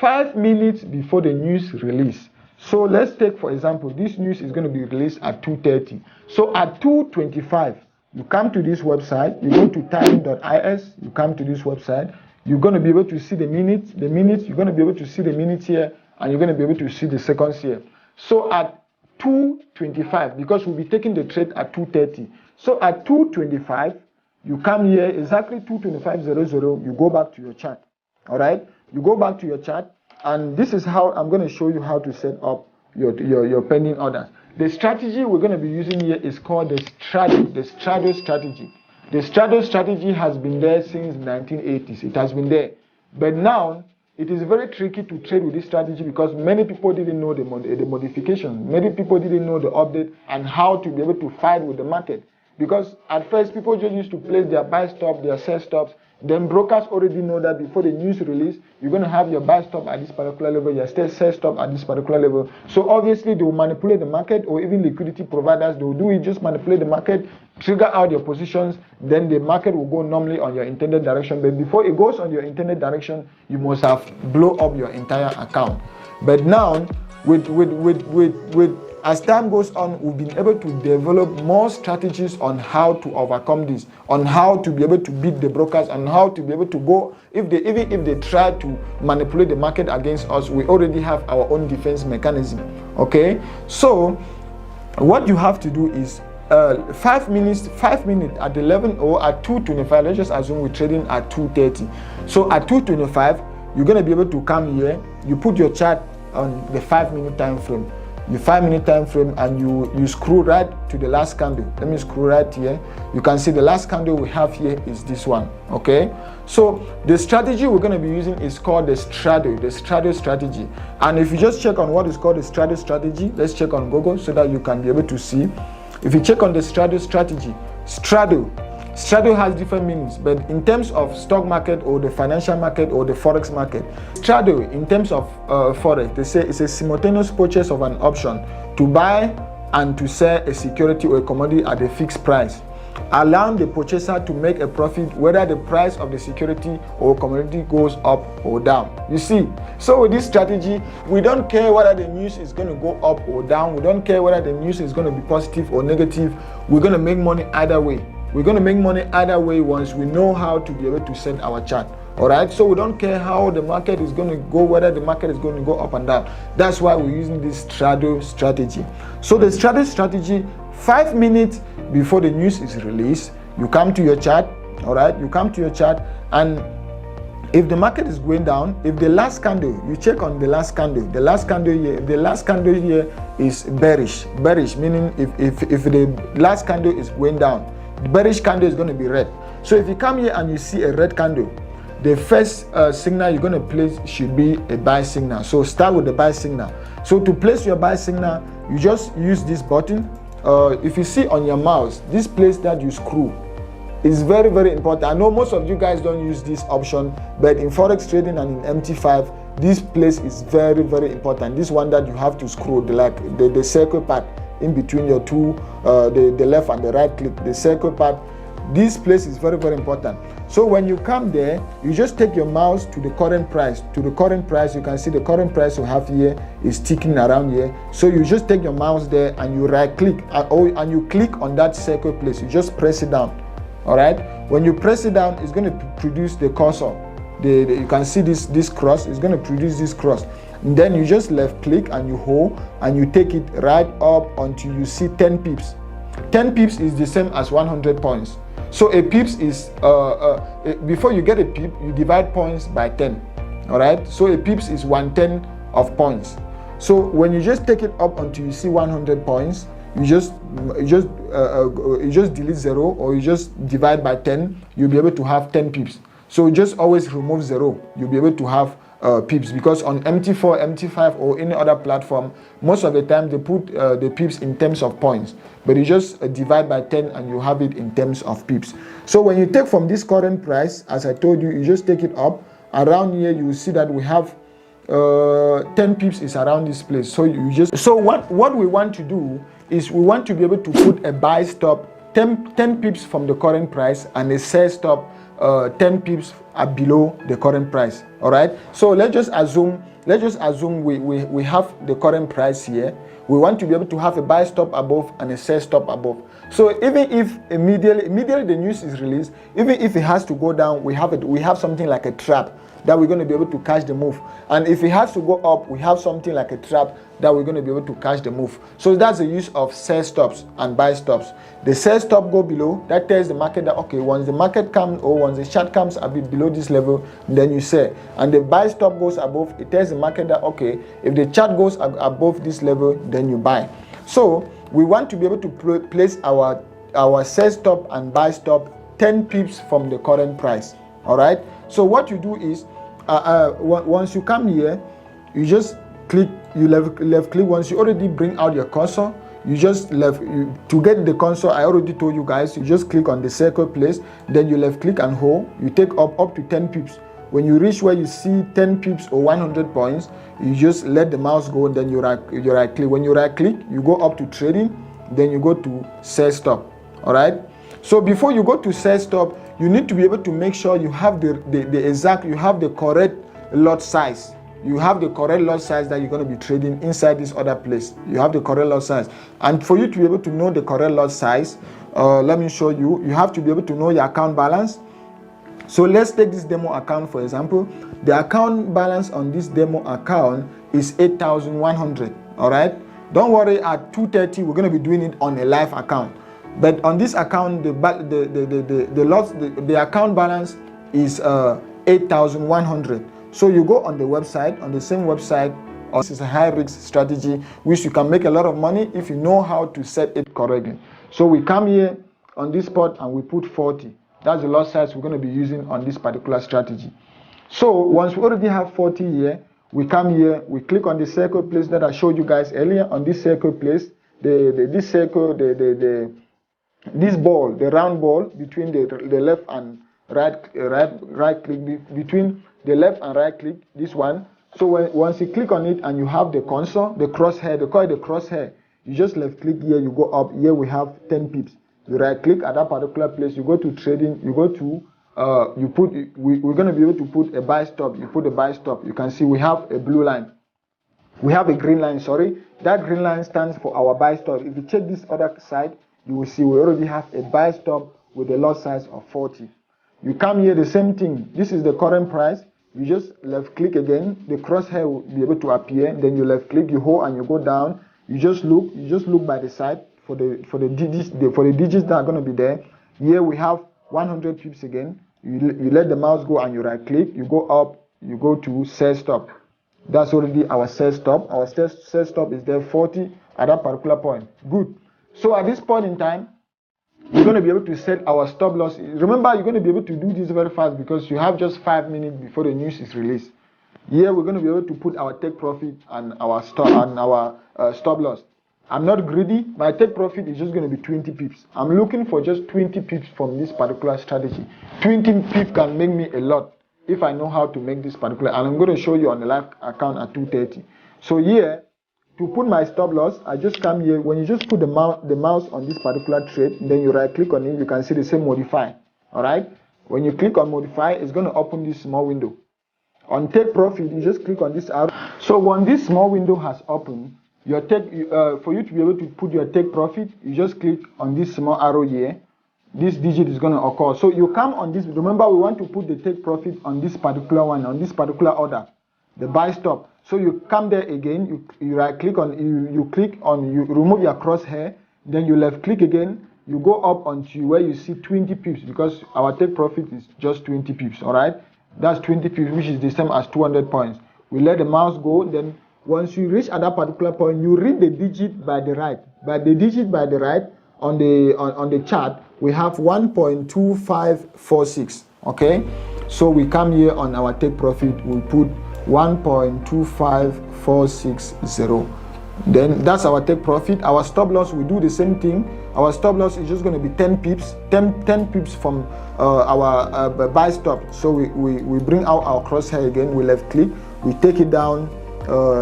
5 minutes before the news release. So let's take, for example, this news is going to be released at 2:30. So at 2:25, you come to this website, you go to time.is, you come to this website, you're going to be able to see the minutes, you're going to be able to see the minutes here, and you're going to be able to see the seconds here. So at 2:25, because we'll be taking the trade at 2:30. So at 2:25, you come here, exactly 2:25:00, you go back to your chart. All right? You go back to your chart, and this is how I'm going to show you how to set up your pending orders. The strategy we're going to be using here is called the straddle strategy. The straddle strategy has been there since 1980s. It has been there. But now, it is very tricky to trade with this strategy because many people didn't know the modification. Many people didn't know the update and how to be able to fight with the market. Because at first, people just used to place their buy stop, their sell stops. Then brokers already know that before the news release, you're going to have your buy stop at this particular level, your sell stop at this particular level. So obviously, they will manipulate the market, or even liquidity providers, they will do it, just manipulate the market, trigger out your positions, then the market will go normally on your intended direction. But before it goes on your intended direction, you must have blow up your entire account. But now, as time goes on, we've been able to develop more strategies on how to overcome this, on how to be able to beat the brokers, and how to be able to go, even if they try to manipulate the market against us, we already have our own defense mechanism. Okay, so what you have to do is 5 minutes at 11 or at 2:25. Let's just assume we're trading at 2:30. So at 2:25, you're going to be able to come here, you put your chart on the 5-minute time frame. The 5-minute time frame, and you screw right to the last candle. Let me screw right here. You can see the last candle we have here is this one. Okay, so the strategy we're going to be using is called the straddle strategy. And if you just check on what is called the straddle strategy, let's check on Google so that you can be able to see. If you check on the straddle strategy, straddle has different meanings, but in terms of stock market or the financial market or the forex market, straddle in terms of forex, they say it's a simultaneous purchase of an option to buy and to sell a security or a commodity at a fixed price, allowing the purchaser to make a profit whether the price of the security or commodity goes up or down. You see, so with this strategy, we don't care whether the news is going to go up or down. We don't care whether the news is going to be positive or negative. We're going to make money either way. We're going to make money either way once we know how to be able to set our chart. All right, so we don't care how the market is going to go, whether the market is going to go up and down. That's why we're using this straddle strategy. So the straddle strategy, 5 minutes before the news is released, you come to your chart. All right, you come to your chart, and if the market is going down, if the last candle, you check on the last candle, the last candle here is bearish meaning if the last candle is going down, the bearish candle is going to be red. So if you come here and you see a red candle, the first signal you're going to place should be a buy signal. So start with the buy signal. So to place your buy signal, you just use this button. If you see on your mouse, this place that you screw is very, very important. I know most of you guys don't use this option, but in forex trading and in MT5, this place is very, very important. This one that you have to screw, the circle part in between your two, the left and the right click, the circle part. This place is very, very important. So when you come there, you just take your mouse to the current price. To the current price, you can see the current price you have here is ticking around here. So you just take your mouse there and you right click and you click on that circle place. You just press it down. All right. When you press it down, it's going to produce the cursor. You can see this cross. It's going to produce this cross. And then you just left click and you hold and you take it right up until you see 10 pips. 10 pips is the same as 100 points. So a pips is, before you get a pip, you divide points by 10. All right. So a pips is 1/10 of points. So when you just take it up until you see 100 points, you just delete 0 or you just divide by 10. You'll be able to have 10 pips. So just always remove 0. You'll be able to have pips, because on MT4, MT5 or any other platform, most of the time they put the pips in terms of points, but you just divide by 10 and you have it in terms of pips. So when you take from this current price, as I told you, you just take it up. Around here you will see that we have 10 pips is around this place. So what we want to do is we want to be able to put a buy stop 10 pips from the current price and a sell stop 10 pips are below the current price. All right, so let's just assume let's just assume we have the current price here. We want to be able to have a buy stop above and a sell stop above. So even if immediately the news is released, even if it has to go down, we have something like a trap that we're going to be able to catch the move. And if it has to go up, we have something like a trap that we're going to be able to catch the move. So that's the use of sell stops and buy stops. The sell stop go below, that tells the market that okay, once the market comes or once the chart comes a bit below this level, then you sell. And the buy stop goes above, it tells the market that okay, if the chart goes above this level, then you buy. So we want to be able to place our sell stop and buy stop 10 pips from the current price. All right. So what you do is, once you come here, you just click, you left click. Once you already bring out your cursor, you just to get the cursor. I already told you guys, you just click on the circle place, then you left click and hold. You take up to 10 pips. When you reach where you see 10 pips or 100 points, you just let the mouse go. Then you right click. When you right click, you go up to trading. Then you go to sell stop. All right. So before you go to sell stop, you need to be able to make sure you have the correct lot size. You have the correct lot size that you're going to be trading inside this other place. You have the correct lot size. And for you to be able to know the correct lot size, let me show you. You have to be able to know your account balance. So let's take this demo account, for example. The account balance on this demo account is 8,100. All right. Don't worry, at 2:30, we're going to be doing it on a live account. But on this account, the account balance is 8,100. So you go on the website, on the same website. This is a high risk strategy which you can make a lot of money if you know how to set it correctly. So we come here on this spot and we put 40. That's the lot size we're going to be using on this particular strategy. So once we already have 40 here, we come here, we click on the circle place that I showed you guys earlier. On this circle place, this ball, the round ball between the left and right click, between the left and right click, this one. So once you click on it and you have the cursor, the crosshair, they call it the crosshair, you just left click here, you go up. Here we have 10 pips. You right click at that particular place, you go to trading, you go to we're going to be able to put a buy stop. You put a buy stop. You can see we have a blue line. We have a green line, sorry. That green line stands for our buy stop. If you check this other side, you will see we already have a buy stop with a lot size of 40. You come here, the same thing. This is the current price. You just left click again. The crosshair will be able to appear. Then you left click, you hold and you go down. You just look by the side for the digits that are going to be there. Here we have 100 pips again. You let the mouse go and you right click. You go up. You go to sell stop. That's already our sell stop. Our sell stop is there 40 at that particular point. Good. So at this point in time, we're going to be able to set our stop loss. Remember, you're going to be able to do this very fast because you have just 5 minutes before the news is released. Here we're going to be able to put our take profit and our stop loss. I'm not greedy. My take profit is just going to be 20 pips. I'm looking for just 20 pips from this particular strategy. 20 pips can make me a lot if I know how to make this particular. And I'm going to show you on the live account at 2:30. So here, to put my stop loss, I just come here. When you just put the mouse on this particular trade, then you right click on it, you can see the same modify. All right. When you click on modify, it's going to open this small window. On take profit, you just click on this arrow. So when this small window has opened, for you to be able to put your take profit, you just click on this small arrow here. This digit is going to occur. So you come on this. Remember, we want to put the take profit on this particular one, on this particular order, the buy stop. So you come there again. You right click on. You click on. You remove your crosshair. Then you left click again. You go up onto where you see 20 pips because our take profit is just 20 pips. All right, that's 20 pips, which is the same as 200 points. We let the mouse go. Then once you reach at that particular point, you read the digit by the right. By the digit by the right on the chart, we have 1.2546. Okay, so we come here on our take profit. We put 1.25460. Then that's our take profit. Our stop loss, we do the same thing. Our stop loss is just going to be 10 pips, 10 pips from our buy stop. So we bring out our crosshair again. We left click. We take it down.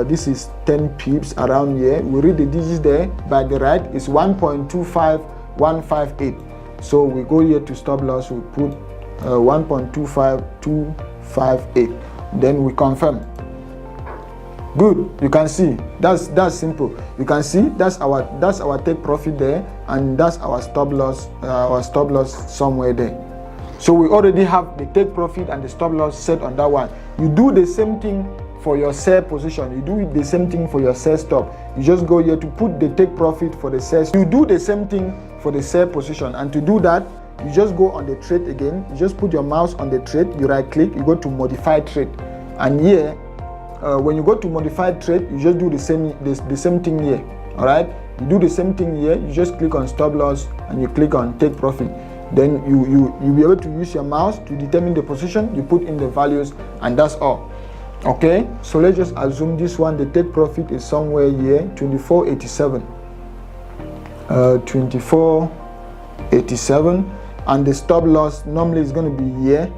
This is 10 pips around here. We read the digits there. By the right is 1.25158. So we go here to stop loss. We put 1.25258. Then we confirm. Good. You can see that's simple. You can see that's our take profit there, and that's our stop loss somewhere there. So we already have the take profit and the stop loss set on that one. You do the same thing for your sell position. You do the same thing for your sell stop. You just go here to put the take profit for the sell. You do the same thing for the sell position, and to do that, you just go on the trade again. You just put your mouse on the trade. You right click. You go to modify trade, and here. When you go to modify trade, you just do the same thing here. All right, you do the same thing here. You just click on stop loss and you click on take profit. Then you'll be able to use your mouse to determine the position. You put in the values, and that's all. Okay, so let's just assume this one. The take profit is somewhere here, 24.87. 24.87, and the stop loss normally is going to be here.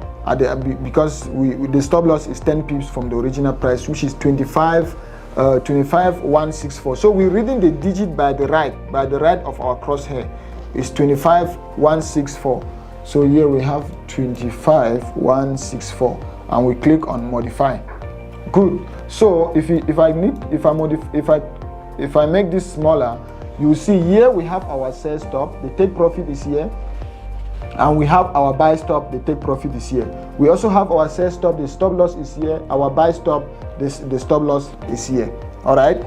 Because the stop loss is 10 pips from the original price, which is 25.164. So we're reading the digit by the right of our crosshair. It's 25.164. So here we have 25.164, and we click on modify. Good. So if I make this smaller, you see here we have our sell stop. The take profit is here. And we have our buy stop, the take profit is here. We also have our sell stop, the stop loss is here. Our buy stop, the stop loss is here. All right.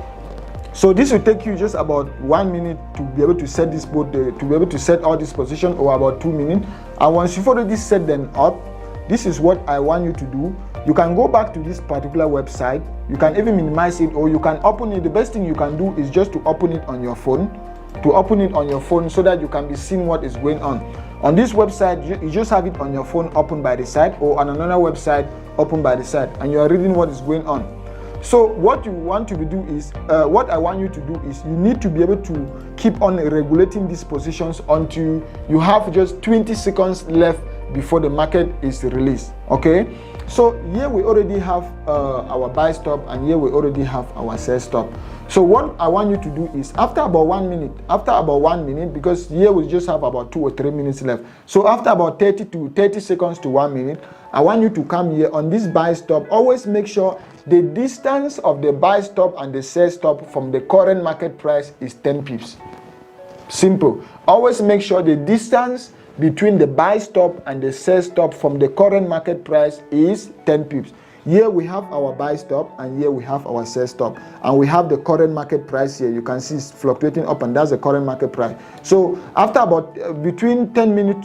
So this will take you just about 1 minute to be able to set this both, to be able to set all this position, or about 2 minutes. And once you've already set them up, this is what I want you to do. You can go back to this particular website. You can even minimize it, or you can open it. The best thing you can do is just to open it on your phone. So that you can be seeing what is going on. On this website, you just have it on your phone open by the side, or on another website open by the side, and you are reading what is going on. So what you want to do is, what I want you to do is, you need to be able to keep on regulating these positions until you have just 20 seconds left before the market is released. Okay, so here we already have our buy stop, and here we already have our sell stop. So what I want you to do is, after about 1 minute, because here we just have about 2 or 3 minutes left. So after about 30 seconds to 1 minute, I want you to come here on this buy stop. Always make sure the distance of the buy stop and the sell stop from the current market price is 10 pips. Simple. Always make sure the distance between the buy stop and the sell stop from the current market price is 10 pips. Here we have our buy stop, and here we have our sell stop, and we have the current market price here. You can see it's fluctuating up, and that's the current market price. So after about between 30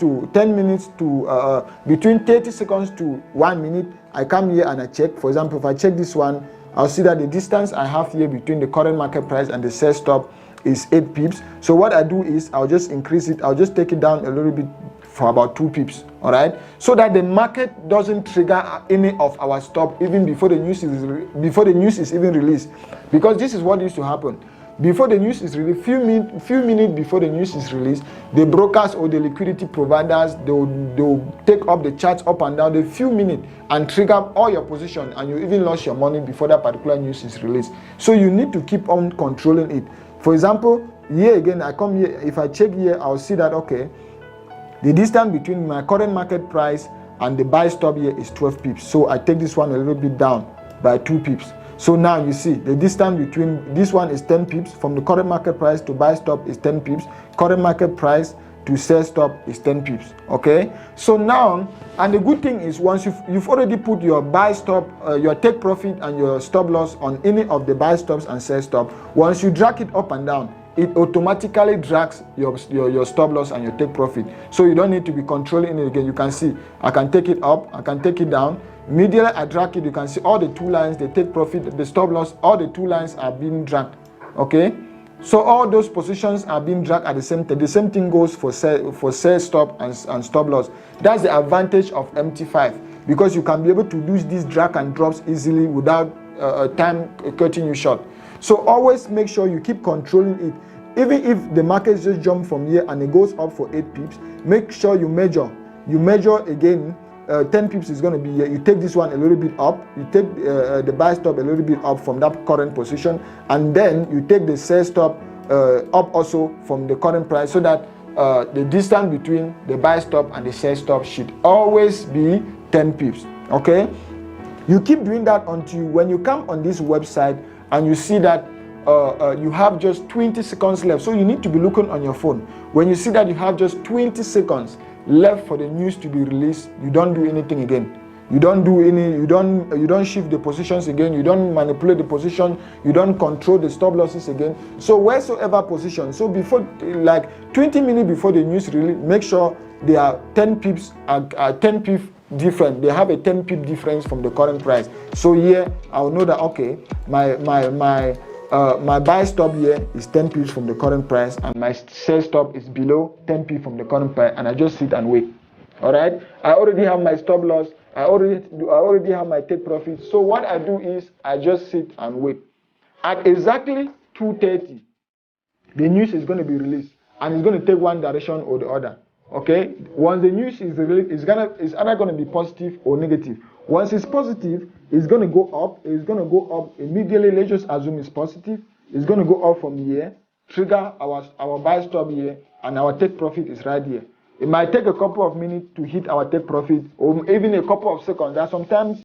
seconds to 1 minute, I come here and I check. For example, if I check this one, I'll see that the distance I have here between the current market price and the sell stop is 8 pips. So what I do is, I'll just increase it. I'll just take it down a little bit for about 2 pips. All right, so that the market doesn't trigger any of our stop even before the news is even released. Because this is what used to happen. Before the news is released, few minutes before the news is released, the brokers or the liquidity providers, they'll take up the charts up and down the few minutes and trigger all your position, and you even lost your money before that particular news is released. So you need to keep on controlling it. For example, here again, I come here. If I check here, I'll see that okay, the distance between my current market price and the buy stop here is 12 pips. So I take this one a little bit down by 2 pips. So now you see the distance between this one is 10 pips. From the current market price to buy stop is 10 pips. Current market price to sell stop is 10 pips. Okay. So now, and the good thing is, once you've already put your buy stop, your take profit and your stop loss on any of the buy stops and sell stop, once you drag it up and down, it automatically drags your stop loss and your take profit. So you don't need to be controlling it again. You can see I can take it up, I can take it down. Immediately I drag it, you can see all the 2 lines, the take profit, the stop loss, all the 2 lines are being dragged. Okay, so all those positions are being dragged at the same time. The same thing goes for sell stop and stop loss. That's the advantage of MT5, because you can be able to do these drag and drops easily without time cutting you short. So always make sure you keep controlling it. Even if the market just jump from here and it goes up for 8 pips, make sure you measure. You measure again. 10 pips is going to be here. You take this one a little bit up. You take the buy stop a little bit up from that current position, and then you take the sell stop up also from the current price, so that the distance between the buy stop and the sell stop should always be 10 pips. Okay. You keep doing that until when you come on this website and you see that you have just 20 seconds left. So you need to be looking on your phone. When you see that you have just 20 seconds left for the news to be released, you don't do anything again. You don't shift the positions again. You don't manipulate the position. You don't control the stop losses again. So wheresoever position, so before, like 20 minutes before the news release, make sure they are 10 pips, 10 pips different. They have a 10 pip difference from the current price. So here I'll know that, okay, my buy stop here is 10 pips from the current price, and my sell stop is below 10 pips from the current price, and I just sit and wait. All right, I already have my stop loss. I already have my take profit. So what I do is I just sit and wait. At exactly 2:30, the news is going to be released, and it's going to take one direction or the other. Okay, once the news is released, it's either going to be positive or negative. Once it's positive, it's going to go up. It's going to go up immediately. Let's just assume it's positive. It's going to go up from here, trigger our buy stop here, and our take profit is right here. It might take a couple of minutes to hit our take profit, or even a couple of seconds. That sometimes